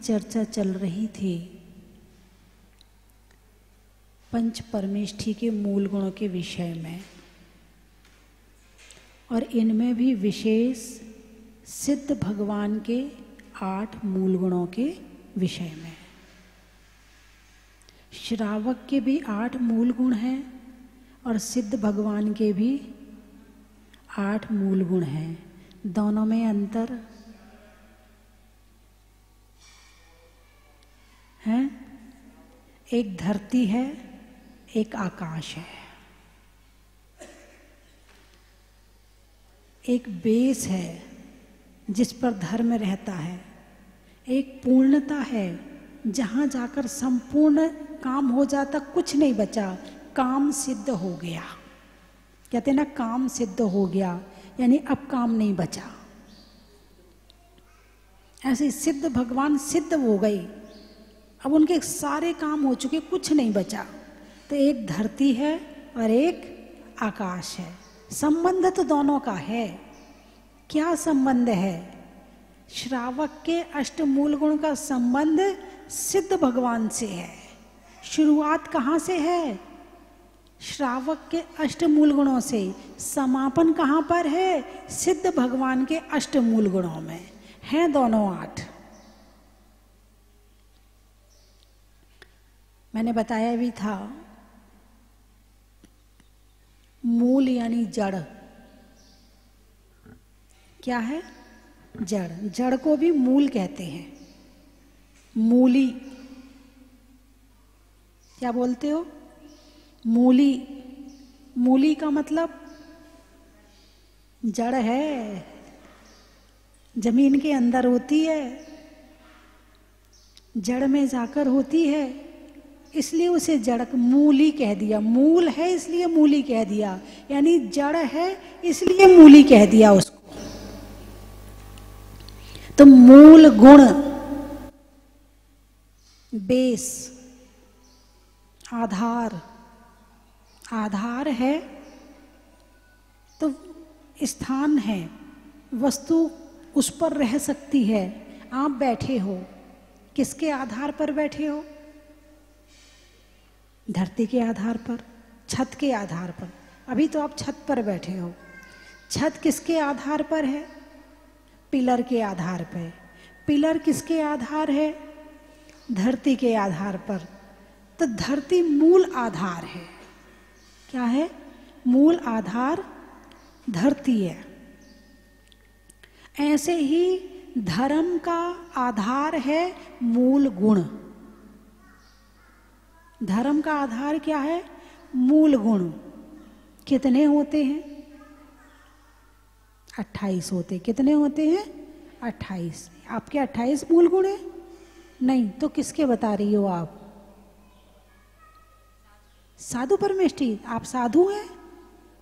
चर्चा चल रही थी पंच परमेष्ठी के मूल गुणों के विषय में, और इनमें भी विशेष सिद्ध भगवान के 8 मूल गुणों के विषय में। श्रावक के भी 8 मूल गुण हैं और सिद्ध भगवान के भी 8 मूल गुण हैं। दोनों में अंतर है, एक धरती है, एक आकाश है। एक बेस है जिस पर धर्म रहता है, एक पूर्णता है जहाँ जाकर संपूर्ण काम हो जाता, कुछ नहीं बचा, काम सिद्ध हो गया। कहते हैं ना, काम सिद्ध हो गया, यानी अब काम नहीं बचा। ऐसे सिद्ध भगवान सिद्ध हो गए, अब उनके सारे काम हो चुके, कुछ नहीं बचा। तो एक धरती है और एक आकाश है। संबंध तो दोनों का है। क्या संबंध है? श्रावक के 8 मूल गुण का संबंध सिद्ध भगवान से है। शुरुआत कहाँ से है? श्रावक के 8 मूल गुणों से। समापन कहाँ पर है? सिद्ध भगवान के 8 मूल गुणों में। हैं दोनों 8। मैंने बताया भी था, मूल यानी जड़। क्या है? जड़। जड़ को भी मूल कहते हैं। मूली, क्या बोलते हो? मूली। मूली का मतलब जड़ है, जमीन के अंदर होती है, जड़ में जाकर होती है, इसलिए उसे जड़ मूली कह दिया। मूल है इसलिए मूली कह दिया, यानी जड़ है इसलिए मूली कह दिया उसको। तो मूल गुण, बेस, आधार। आधार है तो स्थान है, वस्तु उस पर रह सकती है। आप बैठे हो, किसके आधार पर बैठे हो? धरती के आधार पर, छत के आधार पर। अभी तो आप छत पर बैठे हो। छत किसके आधार पर है? पिलर के आधार पर। पिलर किसके आधार है? धरती के आधार पर। तो धरती मूल आधार है। क्या है? मूल आधार धरती है। ऐसे ही धर्म का आधार है मूल गुण। धर्म का आधार क्या है? मूल गुण। कितने होते हैं? 28 होते। कितने होते हैं? 28। आपके 28 मूल गुण है? नहीं, तो किसके बता रही हो आप? साधु परमेष्ठी, आप साधु हैं?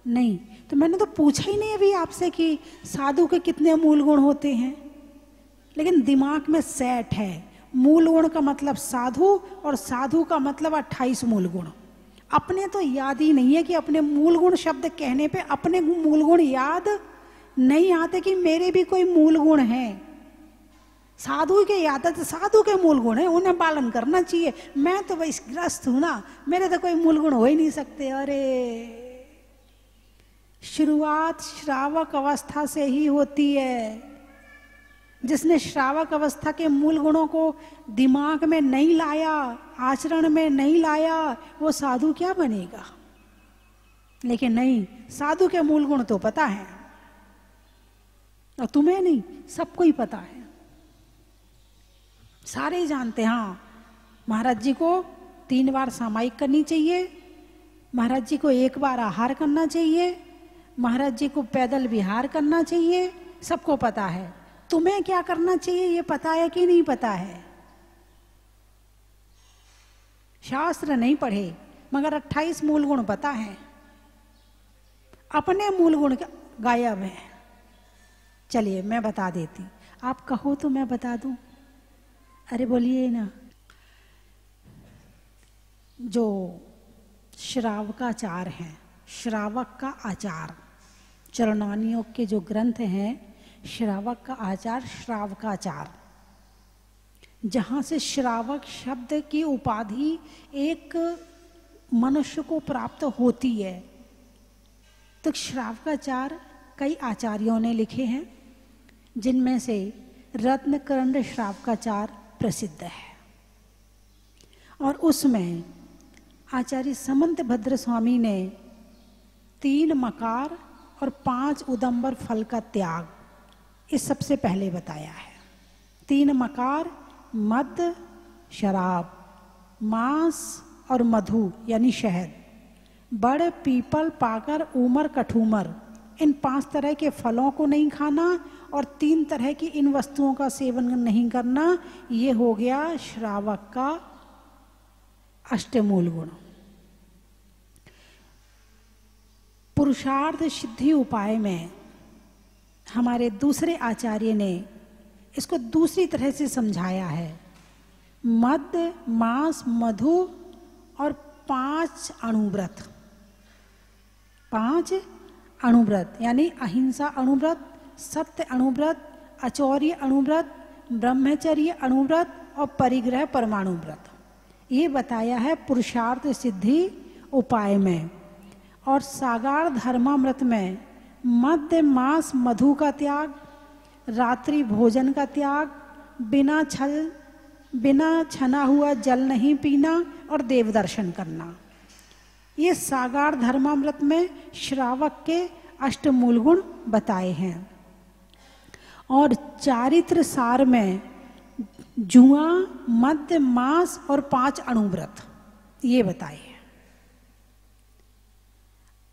नहीं, तो मैंने तो पूछा ही नहीं अभी आपसे कि साधु के कितने मूल गुण होते हैं। लेकिन दिमाग में सेट है, मूल गुण का मतलब साधु और साधु का मतलब 28 मूल गुण। अपने तो याद ही नहीं है कि अपने मूल गुण शब्द कहने पे अपने मूल गुण याद नहीं आते कि मेरे भी कोई मूल गुण हैं। साधु के याद है तो साधु के मूल गुण है, उन्हें पालन करना चाहिए। मैं तो वही ग्रस्त हूं ना, मेरे तो कोई मूल गुण हो ही नहीं सकते। अरे, शुरुआत श्रावक अवस्था से ही होती है। जिसने श्रावक अवस्था के मूल गुणों को दिमाग में नहीं लाया, आचरण में नहीं लाया, वो साधु क्या बनेगा? लेकिन नहीं, साधु के मूल गुण तो पता है, और तुम्हें नहीं, सबको ही पता है, सारे ही जानते हैं। हाँ, महाराज जी को 3 बार सामायिक करनी चाहिए, महाराज जी को 1 बार आहार करना चाहिए, महाराज जी को पैदल विहार करना चाहिए, सबको पता है। तुम्हें क्या करना चाहिए ये पता है कि नहीं पता है? शास्त्र नहीं पढ़े मगर 28 मूल गुण पता है। अपने मूल गुण गायब है। चलिए मैं बता देती, आप कहो तो मैं बता दूं। अरे बोलिए ना। जो श्रावकाचार हैं, श्रावक का आचार, चरणानियों के जो ग्रंथ हैं, श्रावक का आचार, श्रावकाचार, जहाँ से श्रावक शब्द की उपाधि एक मनुष्य को प्राप्त होती है। तो श्रावकाचार्य कई आचार्यों ने लिखे हैं, जिनमें से रत्नकरंड श्रावकाचार्य प्रसिद्ध है। और उसमें आचार्य समंतभद्र स्वामी ने 3 मकार और 5 उदंबर फल का त्याग इस सबसे पहले बताया है। 3 मकार मद, शराब, मांस और मधु यानी शहद, बड़, पीपल, पाकर, ऊमर, कठूमर, इन 5 तरह के फलों को नहीं खाना और 3 तरह की इन वस्तुओं का सेवन नहीं करना। ये हो गया श्रावक का अष्टमूल गुण। पुरुषार्थ सिद्धि उपाय में हमारे दूसरे आचार्य ने इसको दूसरी तरह से समझाया है। मद, मांस, मधु और 5 अणुव्रत। 5 अणुव्रत यानी अहिंसा अणुव्रत, सत्य अणुव्रत, अचौर्य अणुव्रत, ब्रह्मचर्य अणुव्रत और परिग्रह परमाणु व्रत, ये बताया है पुरुषार्थ सिद्धि उपाय में। और सागार धर्मामृत में मध्य, मांस, मधु का त्याग, रात्रि भोजन का त्याग, बिना छना हुआ जल नहीं पीना और देव दर्शन करना, ये सागार धर्मामृत में श्रावक के अष्टमूल गुण बताए हैं। और चारित्र सार में जुआ, मद्य, मांस और 5 अणुव्रत ये बताए हैं।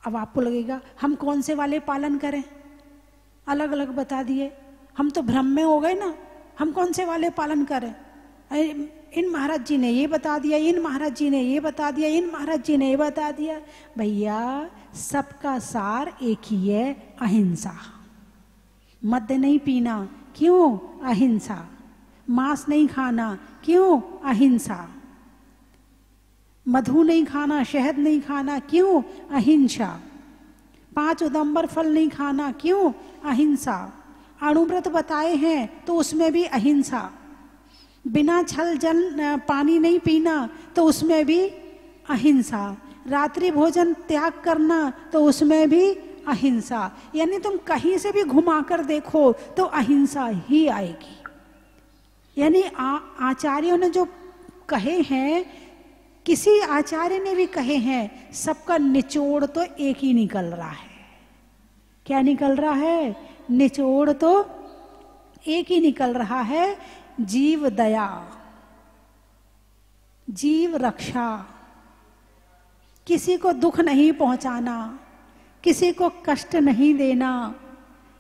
अब आपको लगेगा हम कौन से वाले पालन करें, अलग अलग बता दिए, हम तो भ्रम में हो गए ना, हम कौन से वाले पालन करें। इन महाराज जी ने ये बता दिया, इन महाराज जी ने ये बता दिया, इन महाराज जी ने ये बता दिया। भैया सबका सार एक ही है, अहिंसा। मद्य नहीं पीना, क्यों? अहिंसा। मांस नहीं खाना, क्यों? अहिंसा। मधु नहीं खाना, शहद नहीं खाना, क्यों? अहिंसा। 5 उदंबर फल नहीं खाना, क्यों? अहिंसा। अणुव्रत बताए हैं तो उसमें भी अहिंसा। बिना छल जल पानी नहीं पीना तो उसमें भी अहिंसा। रात्रि भोजन त्याग करना तो उसमें भी अहिंसा। यानी तुम कहीं से भी घुमा कर देखो तो अहिंसा ही आएगी। यानी आचार्यों ने जो कहे हैं, किसी आचार्य ने भी कहे हैं, सबका निचोड़ तो एक ही निकल रहा है। क्या निकल रहा है? निचोड़ तो एक ही निकल रहा है, जीव दया, जीव रक्षा, किसी को दुख नहीं पहुंचाना, किसी को कष्ट नहीं देना,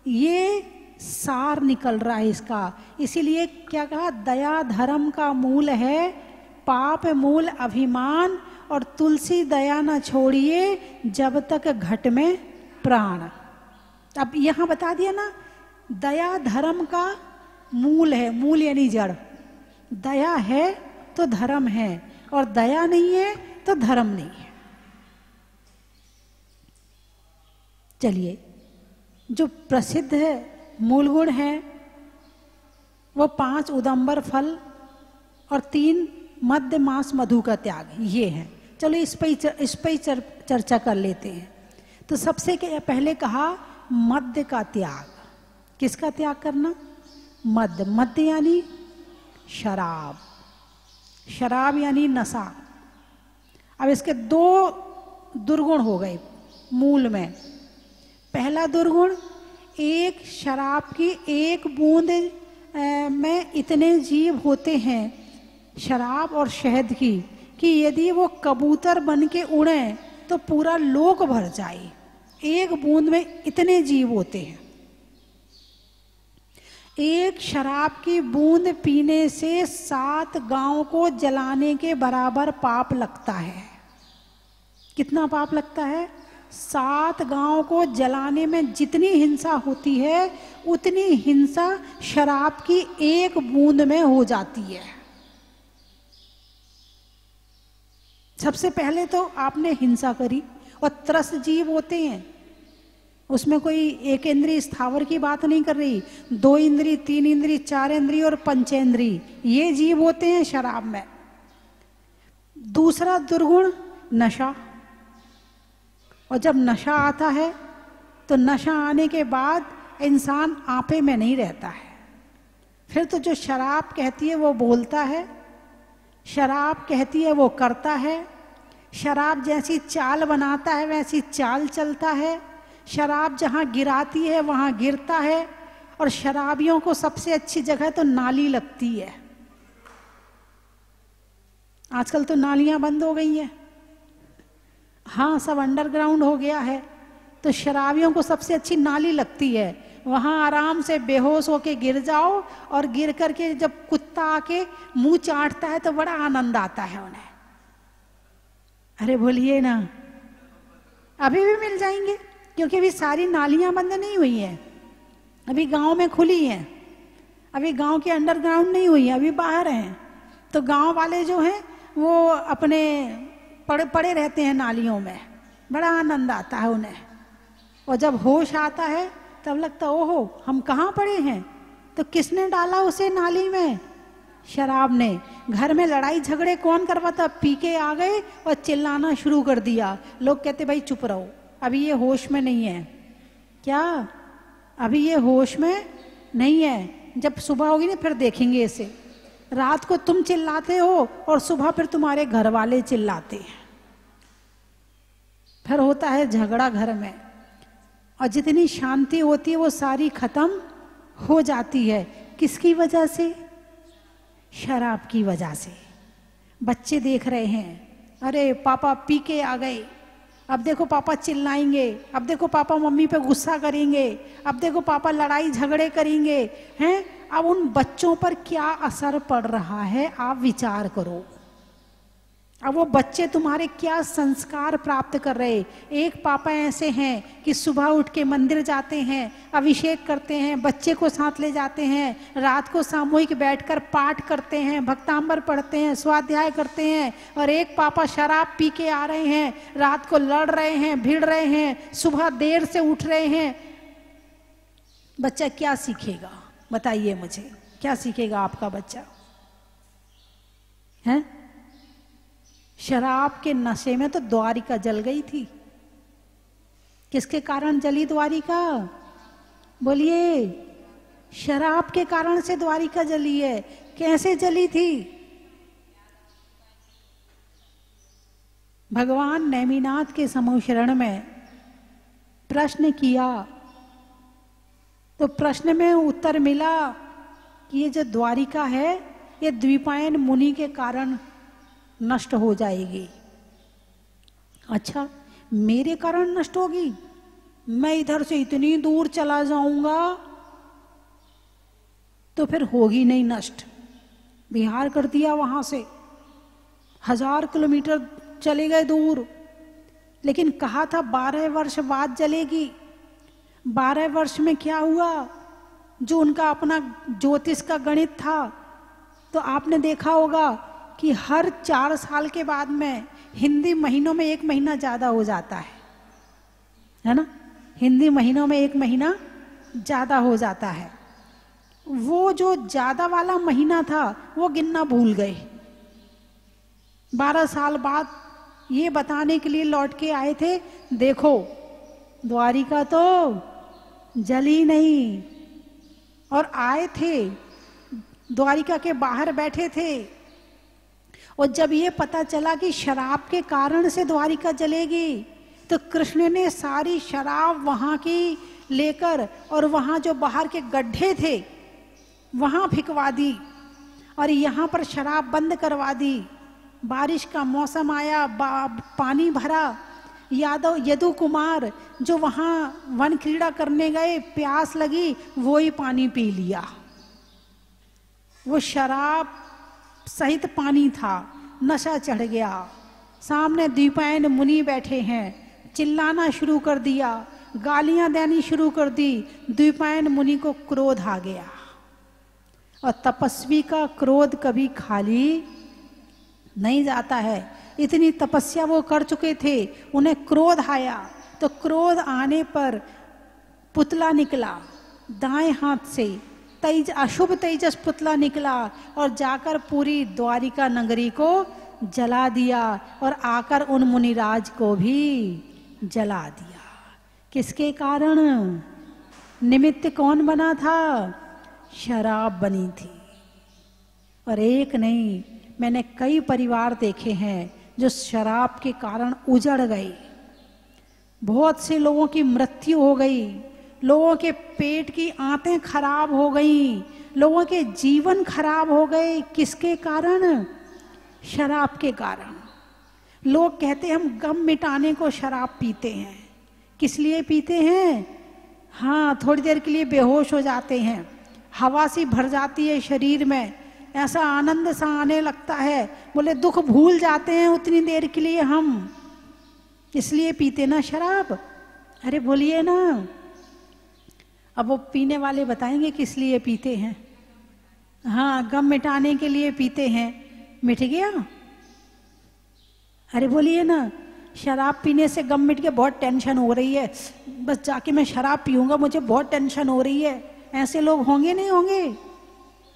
ये सार निकल रहा है इसका। इसीलिए क्या कहा? दया धर्म का मूल है, पाप मूल अभिमान, और तुलसी दया न छोड़िए जब तक घट में प्राण। अब यहां बता दिया ना, दया धर्म का मूल है, मूल यानी जड़। दया है तो धर्म है, और दया नहीं है तो धर्म नहीं है। चलिए, जो प्रसिद्ध है मूल गुण है वो 5 उदंबर फल और 3 मद्य, मांस, मधु का त्याग, ये है। चलो इस पे ही चर्चा कर लेते हैं। तो सबसे पहले कहा मद्य का त्याग। किसका त्याग करना? मद्य। मद्य यानी शराब, शराब यानी नशा। अब इसके 2 दुर्गुण हो गए मूल में। पहला दुर्गुण, एक शराब की 1 बूंद में इतने जीव होते हैं, शराब और शहद की, कि यदि वो कबूतर बन के उड़े तो पूरा लोक भर जाए। 1 बूंद में इतने जीव होते हैं। एक शराब की बूंद पीने से 7 गांव को जलाने के बराबर पाप लगता है। कितना पाप लगता है? 7 गांव को जलाने में जितनी हिंसा होती है उतनी हिंसा शराब की 1 बूंद में हो जाती है। सबसे पहले तो आपने हिंसा करी, और त्रस्त जीव होते हैं, उसमें कोई एक इंद्रिय स्थावर की बात नहीं कर रही, 2 इंद्रिय, 3 इंद्रिय, 4 इंद्रिय और पंचेंद्रिय, ये जीव होते हैं शराब में। दूसरा दुर्गुण नशा, और जब नशा आता है तो नशा आने के बाद इंसान आपे में नहीं रहता है। फिर तो जो शराब कहती है वो बोलता है, शराब कहती है वो करता है, शराब जैसी चाल बनाता है वैसी चाल चलता है, शराब जहाँ गिराती है वहाँ गिरता है। और शराबियों को सबसे अच्छी जगह तो नाली लगती है। आजकल तो नालियाँ बंद हो गई हैं, हाँ सब अंडरग्राउंड हो गया है, तो शराबियों को सबसे अच्छी नाली लगती है। वहाँ आराम से बेहोश होके गिर जाओ, और गिर करके जब कुत्ता आके मुंह चाटता है तो बड़ा आनंद आता है उन्हें। अरे बोलिए ना, अभी भी मिल जाएंगे, क्योंकि अभी सारी नालियां बंद नहीं हुई हैं, अभी गांव में खुली हैं, अभी गांव के अंडरग्राउंड नहीं हुई है, अभी बाहर हैं। तो गांव वाले जो हैं वो अपने पड़े रहते हैं नालियों में, बड़ा आनंद आता है उन्हें। और जब होश आता है तब लगता ओहो हम कहाँ पड़े हैं, तो किसने डाला उसे नाली में? शराब ने। घर में लड़ाई झगड़े कौन करवाता? पी के आ गए और चिल्लाना शुरू कर दिया। लोग कहते भाई चुप रहो, अभी ये होश में नहीं है। क्या अभी ये होश में नहीं है? जब सुबह होगी ना फिर देखेंगे इसे। रात को तुम चिल्लाते हो और सुबह फिर तुम्हारे घर वाले चिल्लाते हैं, फिर होता है झगड़ा घर में, और जितनी शांति होती है वो सारी खत्म हो जाती है। किसकी वजह से? शराब की वजह से। बच्चे देख रहे हैं, अरे पापा पी के आ गए, अब देखो पापा चिल्लाएंगे, अब देखो पापा मम्मी पे गुस्सा करेंगे, अब देखो पापा लड़ाई झगड़े करेंगे, हैं? अब उन बच्चों पर क्या असर पड़ रहा है आप विचार करो। अब वो बच्चे तुम्हारे क्या संस्कार प्राप्त कर रहे। एक पापा ऐसे हैं कि सुबह उठ के मंदिर जाते हैं, अभिषेक करते हैं, बच्चे को साथ ले जाते हैं, रात को सामूहिक बैठकर पाठ करते हैं, भक्तांबर पढ़ते हैं, स्वाध्याय करते हैं। और एक पापा शराब पी के आ रहे हैं, रात को लड़ रहे हैं, भिड़ रहे हैं, सुबह देर से उठ रहे हैं। बच्चा क्या सीखेगा? बताइए मुझे, क्या सीखेगा आपका बच्चा? है शराब के नशे में तो द्वारिका जल गई थी। किसके कारण जली द्वारिका? बोलिए। शराब के कारण से द्वारिका जली है। कैसे जली थी? भगवान नेमिनाथ के समूह शरण में प्रश्न किया तो प्रश्न में उत्तर मिला कि ये जो द्वारिका है ये द्विपायन मुनि के कारण नष्ट हो जाएगी। अच्छा, मेरे कारण नष्ट होगी? मैं इधर से इतनी दूर चला जाऊंगा तो फिर होगी नहीं नष्ट। बिहार कर दिया, वहां से 1000 किलोमीटर चले गए दूर, लेकिन कहा था 12 वर्ष बाद जलेगी। 12 वर्ष में क्या हुआ? जो उनका अपना ज्योतिष का गणित था, तो आपने देखा होगा कि हर 4 साल के बाद में हिंदी महीनों में 1 महीना ज्यादा हो जाता है ना? हिंदी महीनों में 1 महीना ज्यादा हो जाता है। वो जो ज्यादा वाला महीना था वो गिनना भूल गए। 12 साल बाद ये बताने के लिए लौट के आए थे, देखो द्वारिका तो जली नहीं। और आए थे, द्वारिका के बाहर बैठे थे, और जब ये पता चला कि शराब के कारण से द्वारिका जलेगी तो कृष्ण ने सारी शराब वहां की लेकर और वहां जो बाहर के गड्ढे थे वहां फिकवा दी और यहाँ पर शराब बंद करवा दी। बारिश का मौसम आया, पानी भरा। यदु कुमार जो वहां वन क्रीड़ा करने गए, प्यास लगी, वो ही पानी पी लिया। वो शराब सहित पानी था, नशा चढ़ गया। सामने द्विपायन मुनि बैठे हैं, चिल्लाना शुरू कर दिया, गालियां देनी शुरू कर दी। द्विपायन मुनि को क्रोध आ गया, और तपस्वी का क्रोध कभी खाली नहीं जाता है। इतनी तपस्या वो कर चुके थे, उन्हें क्रोध आया, तो क्रोध आने पर पुतला निकला दाएं हाथ से, तेज अशुभ तेजस पुतला निकला और जाकर पूरी द्वारिका नगरी को जला दिया और आकर उन मुनिराज को भी जला दिया। किसके कारण? निमित्त कौन बना था? शराब बनी थी। और एक नहीं, मैंने कई परिवार देखे हैं जो शराब के कारण उजड़ गए। बहुत से लोगों की मृत्यु हो गई, लोगों के पेट की आंतें खराब हो गई, लोगों के जीवन खराब हो गए। किसके कारण? शराब के कारण। लोग कहते हैं हम गम मिटाने को शराब पीते हैं। किस लिए पीते हैं? हाँ, थोड़ी देर के लिए बेहोश हो जाते हैं, हवा सी भर जाती है शरीर में, ऐसा आनंद सा आने लगता है, बोले दुख भूल जाते हैं उतनी देर के लिए हम, इसलिए पीते ना शराब। अरे बोलिए ना। अब वो पीने वाले बताएंगे किस लिए पीते हैं। हाँ, गम मिटाने के लिए पीते हैं। मिट गया? अरे बोलिए ना। शराब पीने से गम मिट गया, बहुत टेंशन हो रही है, बस जाके मैं शराब पीऊंगा, मुझे बहुत टेंशन हो रही है। ऐसे लोग होंगे नहीं होंगे?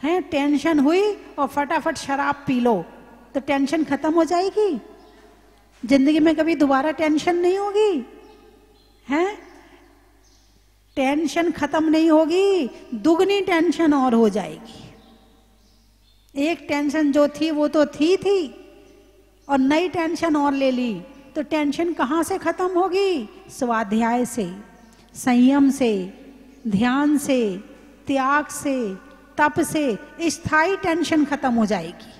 हैं, टेंशन हुई और फटाफट शराब पी लो तो टेंशन खत्म हो जाएगी। जिंदगी में कभी दोबारा टेंशन नहीं होगी। हैं, टेंशन खत्म नहीं होगी, दुगनी टेंशन और हो जाएगी। एक टेंशन जो थी वो तो थी और नई टेंशन और ले ली तो टेंशन कहाँ से खत्म होगी? स्वाध्याय से, संयम से, ध्यान से, त्याग से, तप से स्थायी टेंशन खत्म हो जाएगी।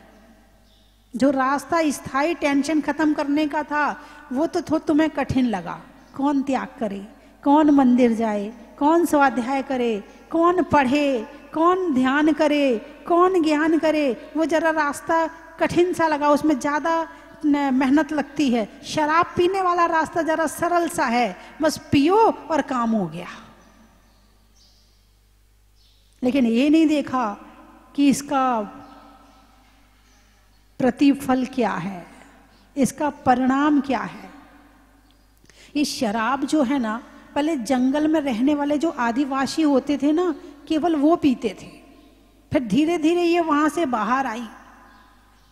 जो रास्ता स्थायी टेंशन खत्म करने का था वो तो तुम्हें कठिन लगा। कौन त्याग करे, कौन मंदिर जाए, कौन स्वाध्याय करे, कौन पढ़े, कौन ध्यान करे, कौन ज्ञान करे, वो जरा रास्ता कठिन सा लगा, उसमें ज्यादा मेहनत लगती है। शराब पीने वाला रास्ता जरा सरल सा है, बस पियो और काम हो गया। लेकिन ये नहीं देखा कि इसका प्रतिफल क्या है, इसका परिणाम क्या है। ये शराब जो है ना, पहले जंगल में रहने वाले जो आदिवासी होते थे ना, केवल वो पीते थे। फिर धीरे धीरे ये वहां से बाहर आई,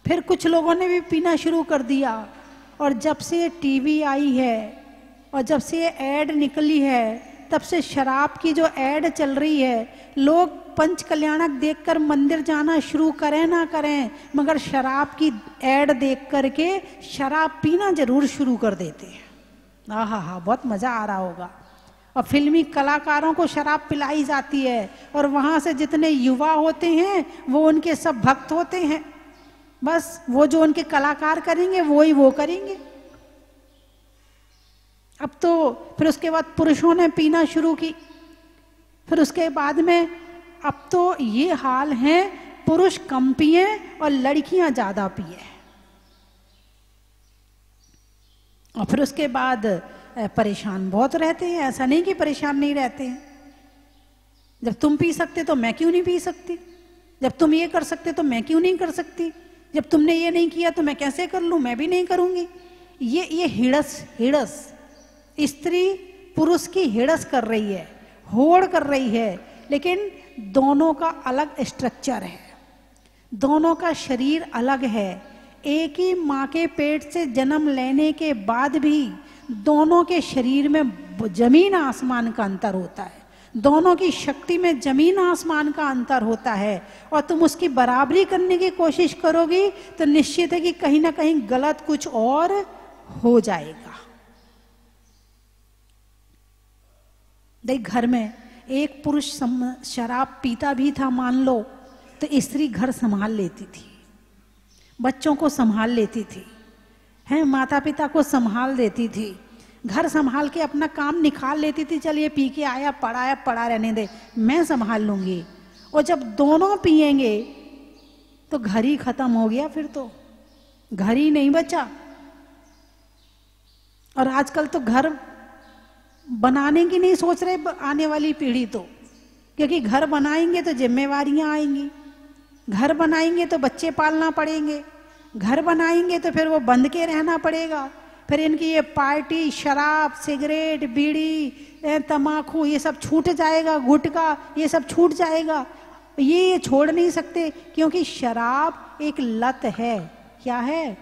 फिर कुछ लोगों ने भी पीना शुरू कर दिया। और जब से टीवी आई है और जब से ये ऐड निकली है, तब से शराब की जो ऐड चल रही है, लोग पंच कल्याणक देखकर मंदिर जाना शुरू करें ना करें, मगर शराब की ऐड देख करके शराब पीना जरूर शुरू कर देते हैं। आहा हा, बहुत मजा आ रहा होगा। और फिल्मी कलाकारों को शराब पिलाई जाती है और वहां से जितने युवा होते हैं वो उनके सब भक्त होते हैं। बस वो जो उनके कलाकार करेंगे वो ही वो करेंगे। अब तो फिर उसके बाद पुरुषों ने पीना शुरू की, फिर उसके बाद में अब तो ये हाल है, पुरुष कम पिए और लड़कियां ज्यादा पिए। और फिर उसके बाद परेशान बहुत रहते हैं। ऐसा नहीं कि परेशान नहीं रहते हैं। जब तुम पी सकते तो मैं क्यों नहीं पी सकती? जब तुम ये कर सकते तो मैं क्यों नहीं कर सकती? जब तुमने ये नहीं किया तो मैं कैसे कर लूं? मैं भी नहीं करूंगी। ये हिड़स स्त्री पुरुष की हिड़स कर रही है, होड़ कर रही है। लेकिन दोनों का अलग स्ट्रक्चर है, दोनों का शरीर अलग है। एक ही माँ के पेट से जन्म लेने के बाद भी दोनों के शरीर में जमीन आसमान का अंतर होता है, दोनों की शक्ति में जमीन आसमान का अंतर होता है। और तुम उसकी बराबरी करने की कोशिश करोगी तो निश्चित है कि कहीं ना कहीं गलत कुछ और हो जाएगा। देख, घर में एक पुरुष शराब पीता भी था मान लो, तो स्त्री घर संभाल लेती थी, बच्चों को संभाल लेती थी, हैं, माता पिता को संभाल देती थी, घर संभाल के अपना काम निकाल लेती थी। चलिए पी के आया पड़ा रहने दे, मैं संभाल लूंगी। और जब दोनों पिएंगे तो घर ही खत्म हो गया, फिर तो घर ही नहीं बचा। और आजकल तो घर बनाने की नहीं सोच रहे आने वाली पीढ़ी तो, क्योंकि घर बनाएंगे तो जिम्मेवारियां आएंगी, घर बनाएंगे तो बच्चे पालना पड़ेंगे, घर बनाएंगे तो फिर वो बंद के रहना पड़ेगा, फिर इनकी ये पार्टी, शराब, सिगरेट, बीड़ी, तम्बाकू, ये सब छूट जाएगा, गुटखा ये सब छूट जाएगा। ये छोड़ नहीं सकते क्योंकि शराब एक लत है। क्या है?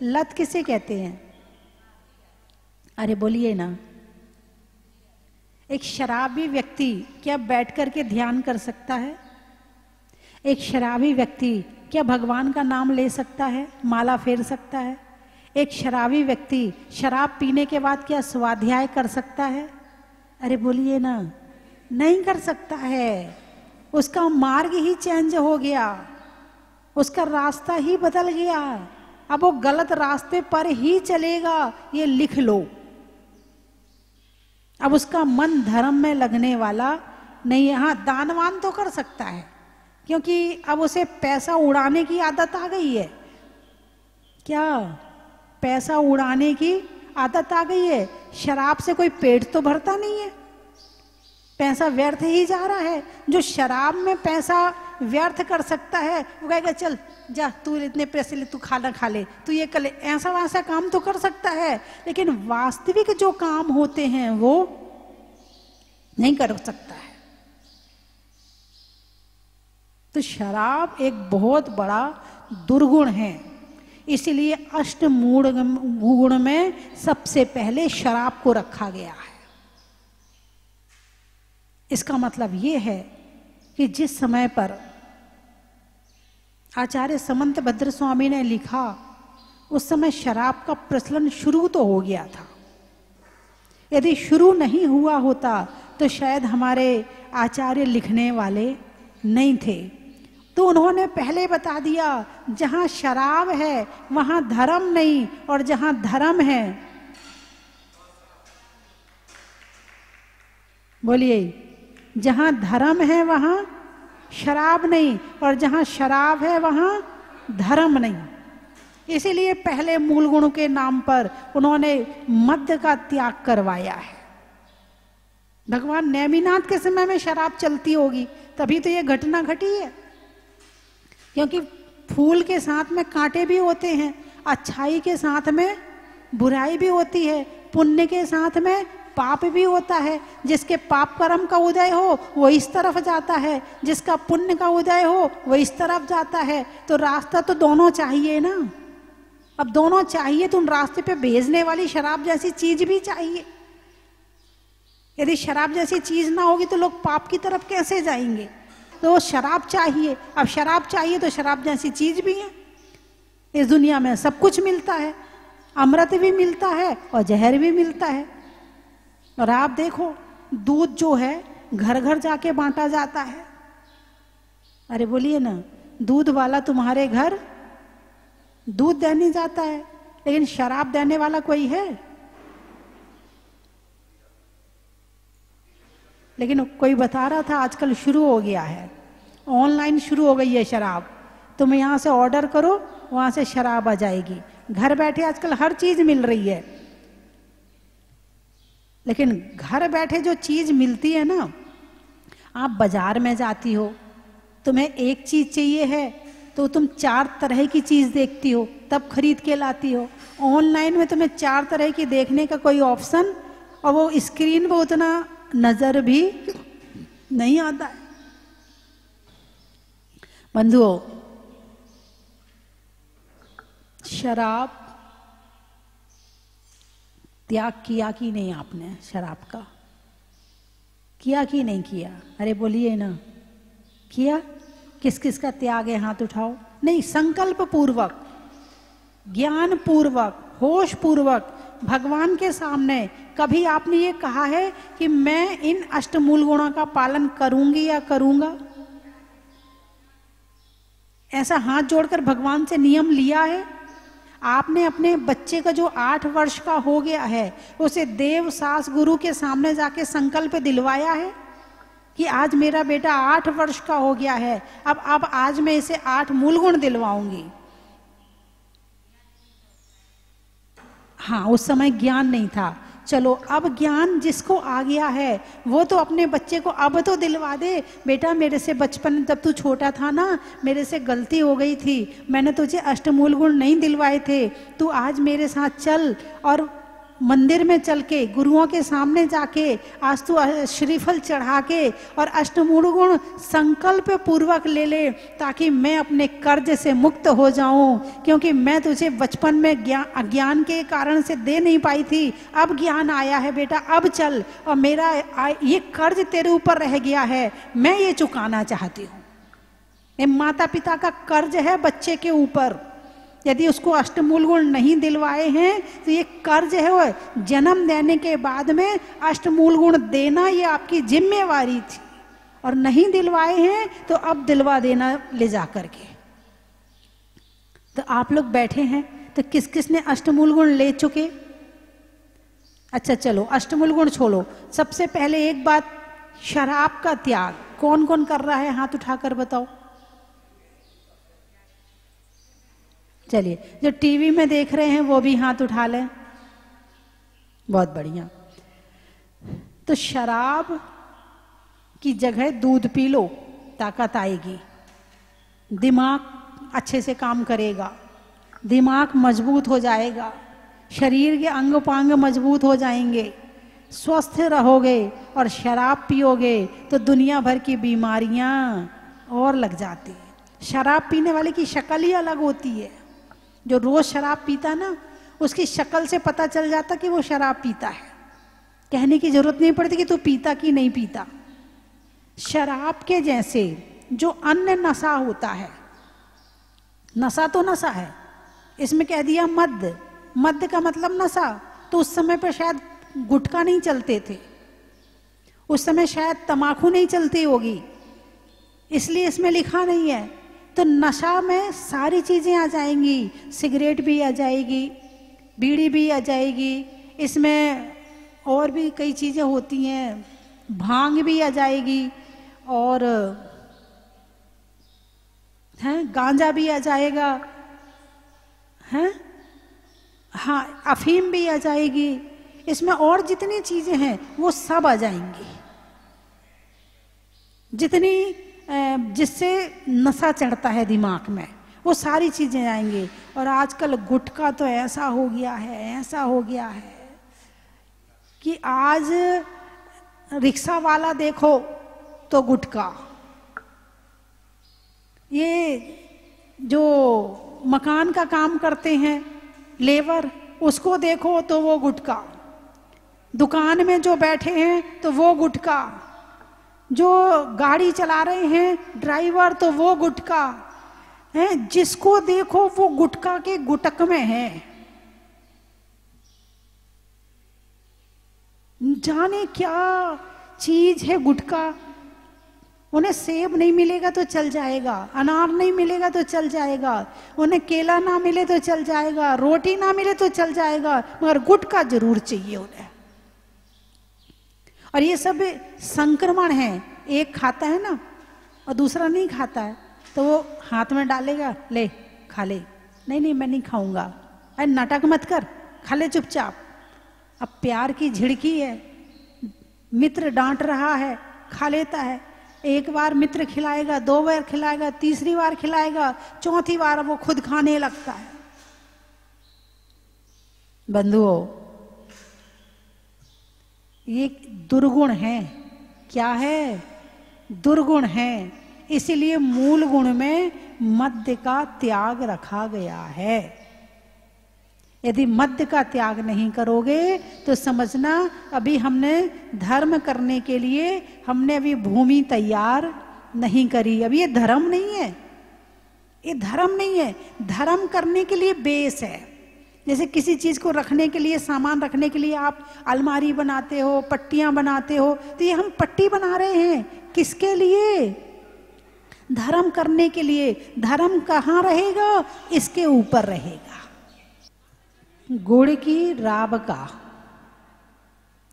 लत किसे कहते हैं? अरे बोलिए ना। एक शराबी व्यक्ति क्या बैठ करके ध्यान कर सकता है? एक शराबी व्यक्ति क्या भगवान का नाम ले सकता है, माला फेर सकता है? एक शराबी व्यक्ति शराब पीने के बाद क्या स्वाध्याय कर सकता है? अरे बोलिए ना, नहीं कर सकता है। उसका मार्ग ही चेंज हो गया, उसका रास्ता ही बदल गया। अब वो गलत रास्ते पर ही चलेगा, ये लिख लो। अब उसका मन धर्म में लगने वाला नहीं है। हाँ, दानवान तो कर सकता है क्योंकि अब उसे पैसा उड़ाने की आदत आ गई है। क्या? पैसा उड़ाने की आदत आ गई है। शराब से कोई पेट तो भरता नहीं है, पैसा व्यर्थ ही जा रहा है। जो शराब में पैसा व्यर्थ कर सकता है वो कहेगा चल जा, तू इतने पैसे ले, तू खाना खा ले, तू ये कर ले। ऐसा वैसा काम तो कर सकता है, लेकिन वास्तविक जो काम होते हैं वो नहीं कर सकता है। तो शराब एक बहुत बड़ा दुर्गुण है। इसीलिए अष्टमूढ़ गुण में सबसे पहले शराब को रखा गया है। इसका मतलब यह है कि जिस समय पर आचार्य समंत भद्र स्वामी ने लिखा, उस समय शराब का प्रचलन शुरू तो हो गया था। यदि शुरू नहीं हुआ होता तो शायद हमारे आचार्य लिखने वाले नहीं थे। तो उन्होंने पहले बता दिया, जहां शराब है वहां धर्म नहीं, और जहां धर्म है, बोलिए, जहां धर्म है वहां शराब नहीं, और जहां शराब है वहां धर्म नहीं। इसीलिए पहले मूल गुण के नाम पर उन्होंने मद्य का त्याग करवाया है। भगवान नेमिनाथ के समय में शराब चलती होगी तभी तो ये घटना घटी है, क्योंकि फूल के साथ में कांटे भी होते हैं, अच्छाई के साथ में बुराई भी होती है, पुण्य के साथ में पाप भी होता है। जिसके पाप कर्म का उदय हो वो इस तरफ जाता है, जिसका पुण्य का उदय हो वो इस तरफ जाता है। तो रास्ता तो दोनों चाहिए ना। अब दोनों चाहिए तो उन रास्ते पे भेजने वाली शराब जैसी चीज भी चाहिए। यदि शराब जैसी चीज ना होगी तो लोग पाप की तरफ कैसे जाएंगे? तो शराब चाहिए। अब शराब चाहिए तो शराब जैसी चीज भी है। इस दुनिया में सब कुछ मिलता है, अमृत भी मिलता है और जहर भी मिलता है। और आप देखो, दूध जो है घर घर जाके बांटा जाता है। अरे बोलिए ना, दूध वाला तुम्हारे घर दूध देने जाता है, लेकिन शराब देने वाला कोई है? लेकिन कोई बता रहा था आजकल शुरू हो गया है, ऑनलाइन शुरू हो गई है शराब। तुम यहाँ से ऑर्डर करो, वहां से शराब आ जाएगी। घर बैठे आजकल हर चीज मिल रही है। लेकिन घर बैठे जो चीज मिलती है ना, आप बाजार में जाती हो, तुम्हें एक चीज चाहिए है तो तुम 4 तरह की चीज देखती हो तब खरीद के लाती हो। ऑनलाइन में तुम्हें 4 तरह की देखने का कोई ऑप्शन, और वो स्क्रीन पर उतना नजर भी नहीं आता है। बंधुओं, शराब त्याग किया कि नहीं? आपने शराब का किया कि नहीं किया? अरे बोलिए ना, किया? किस किस का त्याग है? हाथ उठाओ। नहीं, संकल्प पूर्वक, ज्ञान पूर्वक, होश पूर्वक भगवान के सामने कभी आपने ये कहा है कि मैं इन अष्टमूल गुणों का पालन करूंगी या करूंगा? ऐसा हाथ जोड़कर भगवान से नियम लिया है? आपने अपने बच्चे का जो 8 वर्ष का हो गया है उसे देव सास गुरु के सामने जाके संकल्प दिलवाया है कि आज मेरा बेटा 8 वर्ष का हो गया है, अब आज मैं इसे 8 मूल गुण दिलवाऊंगी। हाँ, उस समय ज्ञान नहीं था, चलो अब ज्ञान जिसको आ गया है वो तो अपने बच्चे को अब तो दिलवा दे, बेटा मेरे से बचपन जब तू छोटा था ना, मेरे से गलती हो गई थी, मैंने तुझे अष्टमूल गुण नहीं दिलवाए थे, तू आज मेरे साथ चल और मंदिर में चल के गुरुओं के सामने जाके आज तू श्रीफल चढ़ा के और अष्टमूल गुण संकल्प पूर्वक ले ले, ताकि मैं अपने कर्ज से मुक्त हो जाऊं, क्योंकि मैं तुझे बचपन में अज्ञान के कारण से दे नहीं पाई थी, अब ज्ञान आया है बेटा, अब चल, और मेरा ये कर्ज तेरे ऊपर रह गया है, मैं ये चुकाना चाहती हूँ। ये माता पिता का कर्ज है बच्चे के ऊपर, यदि उसको अष्टमूल गुण नहीं दिलवाए हैं तो ये कर्ज है, वो जन्म देने के बाद में अष्टमूल गुण देना ये आपकी जिम्मेवारी थी, और नहीं दिलवाए हैं तो अब दिलवा देना ले जा करके। तो आप लोग बैठे हैं तो किस किस ने अष्टमूल गुण ले चुके? अच्छा चलो अष्टमूल गुण छोड़ो, सबसे पहले एक बात, शराब का त्याग कौन कौन कर रहा है, हाथ उठाकर बताओ। चलिए, जो टीवी में देख रहे हैं वो भी हाथ उठा लें, बहुत बढ़िया। तो शराब की जगह दूध पी लो, ताकत आएगी, दिमाग अच्छे से काम करेगा, दिमाग मजबूत हो जाएगा, शरीर के अंग पांग मजबूत हो जाएंगे, स्वस्थ रहोगे। और शराब पियोगे तो दुनिया भर की बीमारियां और लग जाती है। शराब पीने वाले की शक्ल ही अलग होती है, जो रोज शराब पीता ना उसकी शक्ल से पता चल जाता कि वो शराब पीता है, कहने की जरूरत नहीं पड़ती कि तू पीता कि नहीं पीता। शराब के जैसे जो अन्य नशा होता है, नशा तो नशा है, इसमें कह दिया मद्य, मद्य का मतलब नशा, तो उस समय पर शायद गुटखा नहीं चलते थे, उस समय शायद तमाकू नहीं चलती होगी, इसलिए इसमें लिखा नहीं है। तो नशा में सारी चीजें आ जाएंगी, सिगरेट भी आ जाएगी, बीड़ी भी आ जाएगी, इसमें और भी कई चीजें होती हैं, भांग भी आ जाएगी, और गांजा भी आ जाएगा, हैं, हाँ अफीम भी आ जाएगी, इसमें और जितनी चीजें हैं वो सब आ जाएंगी, जितनी जिससे नशा चढ़ता है दिमाग में वो सारी चीजें आएंगी। और आजकल गुटखा तो ऐसा हो गया है, ऐसा हो गया है कि आज रिक्शा वाला देखो तो गुटखा, ये जो मकान का काम करते हैं लेबर उसको देखो तो वो गुटखा, दुकान में जो बैठे हैं तो वो गुटखा, जो गाड़ी चला रहे हैं ड्राइवर तो वो गुटखा है, जिसको देखो वो गुटखा के गुटक में है। जाने क्या चीज है गुटखा। उन्हें सेब नहीं मिलेगा तो चल जाएगा, अनार नहीं मिलेगा तो चल जाएगा, उन्हें केला ना मिले तो चल जाएगा, रोटी ना मिले तो चल जाएगा, मगर गुटखा जरूर चाहिए उन्हें। और ये सब संक्रमण है, एक खाता है ना और दूसरा नहीं खाता है तो वो हाथ में डालेगा, ले खा ले, नहीं नहीं मैं नहीं खाऊंगा, अरे नाटक मत कर, खा ले चुपचाप। अब प्यार की झिड़की है, मित्र डांट रहा है, खा लेता है, एक बार मित्र खिलाएगा, दो बार खिलाएगा, तीसरी बार खिलाएगा, चौथी बार वो खुद खाने लगता है। बंधुओं, ये दुर्गुण है। क्या है? दुर्गुण है। इसीलिए मूल गुण में मद्य का त्याग रखा गया है। यदि मद्य का त्याग नहीं करोगे तो समझना अभी हमने धर्म करने के लिए हमने अभी भूमि तैयार नहीं करी। अभी ये धर्म नहीं है, ये धर्म नहीं है। धर्म करने के लिए बेस है। जैसे किसी चीज को रखने के लिए, सामान रखने के लिए आप अलमारी बनाते हो, पट्टियां बनाते हो, तो ये हम पट्टी बना रहे हैं किसके लिए? धर्म करने के लिए। धर्म कहाँ रहेगा? इसके ऊपर रहेगा। गुड़ की राब का,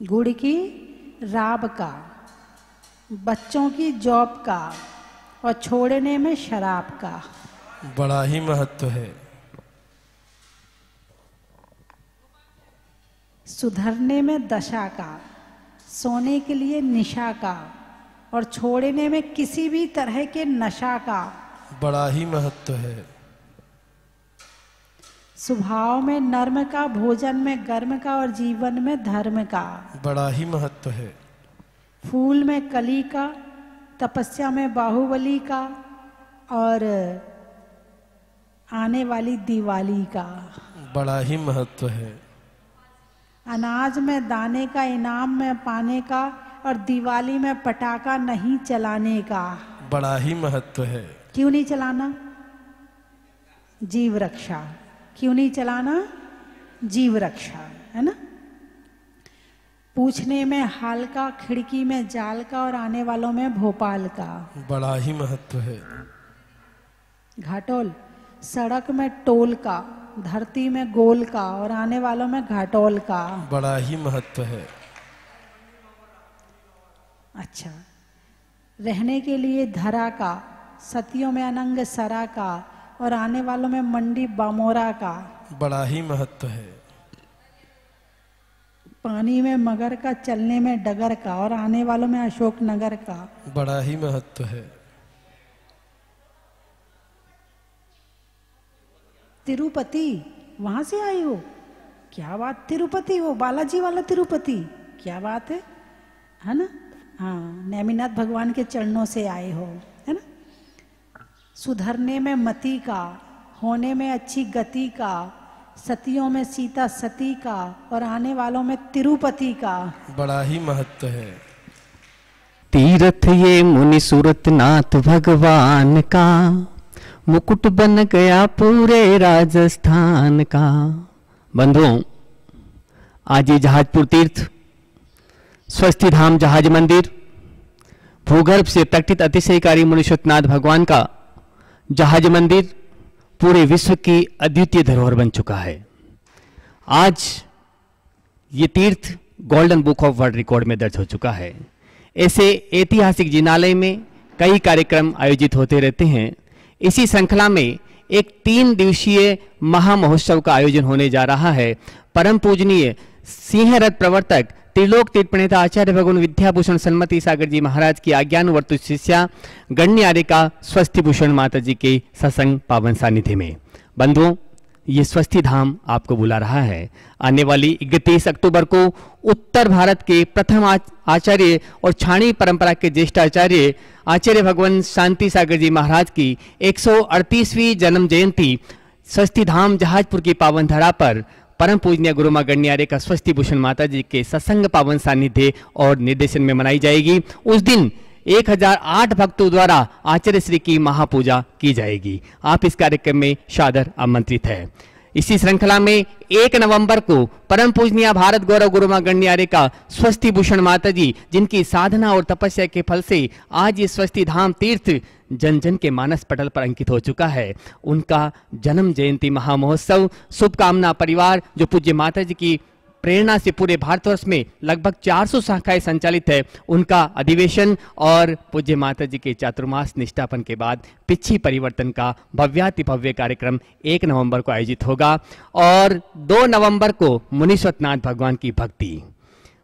गुड़ की राब का, बच्चों की जॉब का और छोड़ने में शराब का बड़ा ही महत्व है। सुधरने में दशा का, सोने के लिए निशा का, और छोड़ने में किसी भी तरह के नशा का बड़ा ही महत्व है। स्वभाव में नर्म का, भोजन में गर्म का, और जीवन में धर्म का बड़ा ही महत्व है। फूल में कली का, तपस्या में बाहुबली का, और आने वाली दिवाली का बड़ा ही महत्व है। अनाज में दाने का, इनाम में पाने का, और दिवाली में पटाखा नहीं चलाने का बड़ा ही महत्व है। क्यों नहीं चलाना? जीव रक्षा। क्यों नहीं चलाना? जीव रक्षा, है ना। पूछने में हाल का, खिड़की में जाल का, और आने वालों में भोपाल का बड़ा ही महत्व है। घाटोल, सड़क में टोल का, धरती में गोल का, और आने वालों में घाटोल का बड़ा ही महत्व है। अच्छा, रहने के लिए धरा का, सतियों में अनंग सरा का, और आने वालों में मंडी बामोरा का बड़ा ही महत्व है। पानी में मगर का, चलने में डगर का, और आने वालों में अशोक नगर का बड़ा ही महत्व है। तिरुपति, वहां से आई हो? क्या बात, तिरुपति हो, बालाजी वाला तिरुपति, क्या बात है ना। हाँ, नेमिनाथ भगवान के चरणों से आए हो, है ना। सुधरने में मति का, होने में अच्छी गति का, सतियों में सीता सती का, और आने वालों में तिरुपति का बड़ा ही महत्व है। तीर्थ ये मुनि सूरतनाथ भगवान का, मुकुट बन गया पूरे राजस्थान का। बंधुओं, आज ये जहाजपुर तीर्थ, स्वस्थी धाम जहाज मंदिर, भूगर्भ से प्रकटित अतिशयकारी मुनि सूरतनाथ भगवान का जहाज मंदिर पूरे विश्व की अद्वितीय धरोहर बन चुका है। आज ये तीर्थ golden book of world record में दर्ज हो चुका है। ऐसे ऐतिहासिक जिनालय में कई कार्यक्रम आयोजित होते रहते हैं। इसी श्रृंखला में एक 3 दिवसीय महामहोत्सव का आयोजन होने जा रहा है। परम पूजनीय सिंहरथ प्रवर्तक त्रिलोक तीर्थ प्रणेता आचार्य भगवान विद्याभूषण सन्मति सागर जी महाराज की आज्ञानुवर्तु शिष्या गण्यआर्यिका स्वस्ति भूषण माता जी के सत्संग पावन सानिध्य में। बंधुओं, ये स्वस्ति धाम आपको बुला रहा है। आने वाली 31 अक्टूबर को उत्तर भारत के प्रथम आचार्य और छाणी परंपरा के ज्येष्ठ आचार्य आचार्य भगवान शांति सागर जी महाराज की 138वीं जन्म जयंती स्वस्ति धाम जहाजपुर की पावन धरा पर परम पूजनीय गुरु मां गण्यआर्यिका स्वस्ति भूषण माता जी के सत्संग पावन सानिध्य और निर्देशन में मनाई जाएगी। उस दिन 1008 भक्तों द्वारा आचार्य श्री की महापूजा की जाएगी। आप इस कार्यक्रम में सादर आमंत्रित है। इसी श्रृंखला में 1 नवंबर को परम पूजनीय भारत गौरव गुरु मां गण्यआर्यिका स्वस्ति भूषण माता जी, जिनकी साधना और तपस्या के फल से आज ये स्वस्ति धाम तीर्थ जन जन के मानस पटल पर अंकित हो चुका है, उनका जन्म जयंती महामहोत्सव शुभकामना परिवार, जो पूज्य माता जी की प्रेरणा से पूरे भारतवर्ष में लगभग 400 शाखाएं संचालित है, उनका अधिवेशन और पूज्य माता जी के चातुर्मास निष्ठापन के बाद पिछी परिवर्तन का भव्याति भव्य कार्यक्रम 1 नवंबर को आयोजित होगा और 2 नवंबर को मुनि सूरतनाथ भगवान की भक्ति।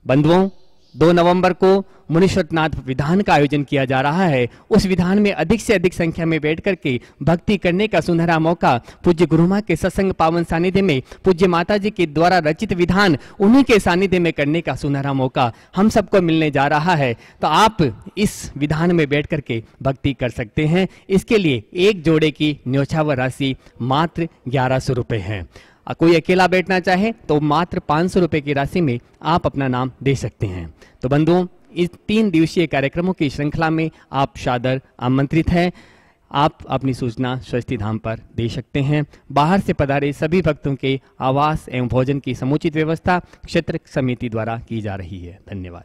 बंधुओं, 2 नवंबर को मुनि सूरतनाथ विधान का आयोजन किया जा रहा है। उस विधान में अधिक से अधिक संख्या में बैठ करके भक्ति करने का सुनहरा मौका पूज्य गुरु मां के सत्संग पावन सानिध्य में पूज्य माता जी के द्वारा रचित विधान उन्हीं के सानिध्य में करने का सुनहरा मौका हम सबको मिलने जा रहा है। तो आप इस विधान में बैठ करके भक्ति कर सकते हैं। इसके लिए एक जोड़े की न्योछावर राशि मात्र 1100 रुपये है। कोई अकेला बैठना चाहे तो मात्र 500 रुपये की राशि में आप अपना नाम दे सकते हैं। तो बंधुओं, इस 3 दिवसीय कार्यक्रमों की श्रृंखला में आप सादर आमंत्रित हैं। आप अपनी सूचना स्वस्ति धाम पर दे सकते हैं। बाहर से पधारे सभी भक्तों के आवास एवं भोजन की समुचित व्यवस्था क्षेत्र समिति द्वारा की जा रही है। धन्यवाद।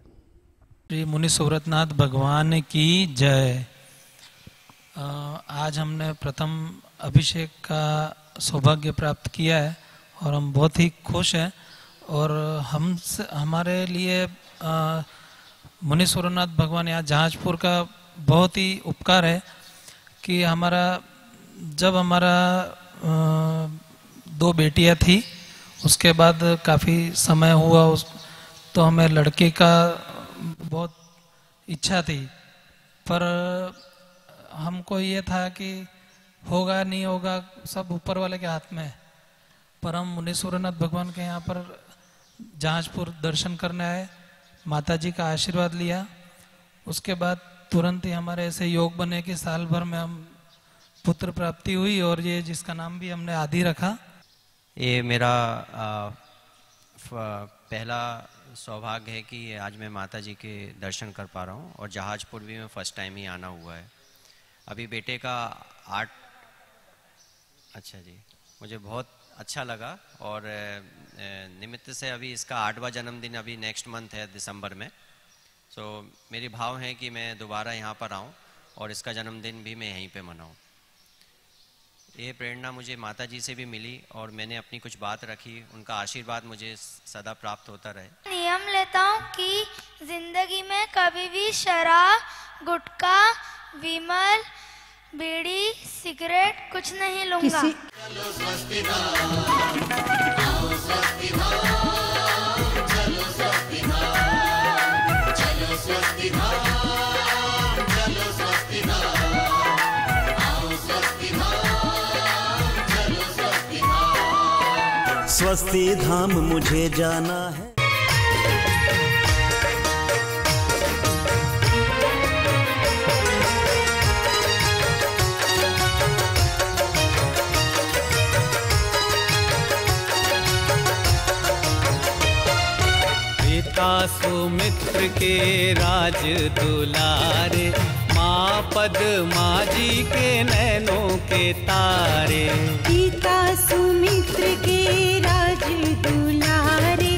श्री मुनि सूरतनाथ भगवान की जय। आज हमने प्रथम अभिषेक का सौभाग्य प्राप्त किया है और हम बहुत ही खुश हैं। और हमारे लिए मुनि सूरतनाथ भगवान यहाँ जहाजपुर का बहुत ही उपकार है कि जब हमारा 2 बेटियाँ थी उसके बाद काफ़ी समय हुआ तो हमें लड़के का बहुत इच्छा थी, पर हमको ये था कि होगा नहीं होगा सब ऊपर वाले के हाथ में है। पर हम मुनि सूर्यनाथ भगवान के यहाँ पर जहाजपुर दर्शन करने आए, माता जी का आशीर्वाद लिया। उसके बाद तुरंत ही हमारे ऐसे योग बने कि साल भर में हम पुत्र प्राप्ति हुई, और ये जिसका नाम भी हमने आदि रखा। ये मेरा पहला सौभाग्य है कि आज मैं माता जी के दर्शन कर पा रहा हूँ, और जहाजपुर भी में फर्स्ट टाइम ही आना हुआ है। अभी बेटे का अच्छा जी, मुझे बहुत अच्छा लगा, और निमित्त से अभी इसका 8वां जन्मदिन अभी नेक्स्ट मंथ है दिसंबर में। सो मेरी भाव है कि मैं दोबारा यहाँ पर आऊँ और इसका जन्मदिन भी मैं यहीं पे मनाऊँ। ये प्रेरणा मुझे माता जी से भी मिली, और मैंने अपनी कुछ बात रखी, उनका आशीर्वाद मुझे सदा प्राप्त होता रहे। नियम लेता हूँ कि जिंदगी में कभी भी शराब, गुटखा, विमल, बीड़ी, सिगरेट कुछ नहीं लूंगा। स्वस्ति धाम मुझे जाना है। पिता सुमित्र के राज दुलारे, माँ पद्मा जी के नैनों के तारे। पिता सुमित्र के राज दुलारे,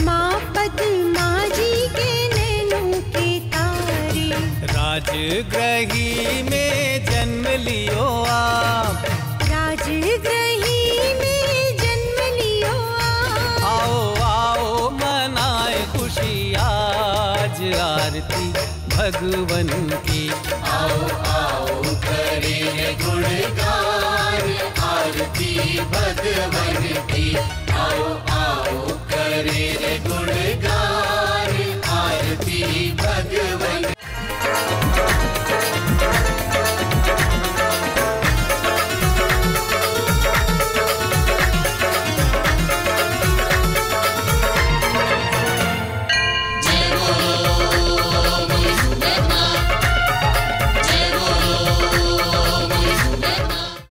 माँ पद्मा जी के नैनों के तारे। राजगृही में जन्म लियो आप, राजगृही में जन्म लियो आप। आओ आओ मनाए खुशी आज आरती भगवन की। आओ आओ करें गुणगान आरती भगवन की। आओ आओ करें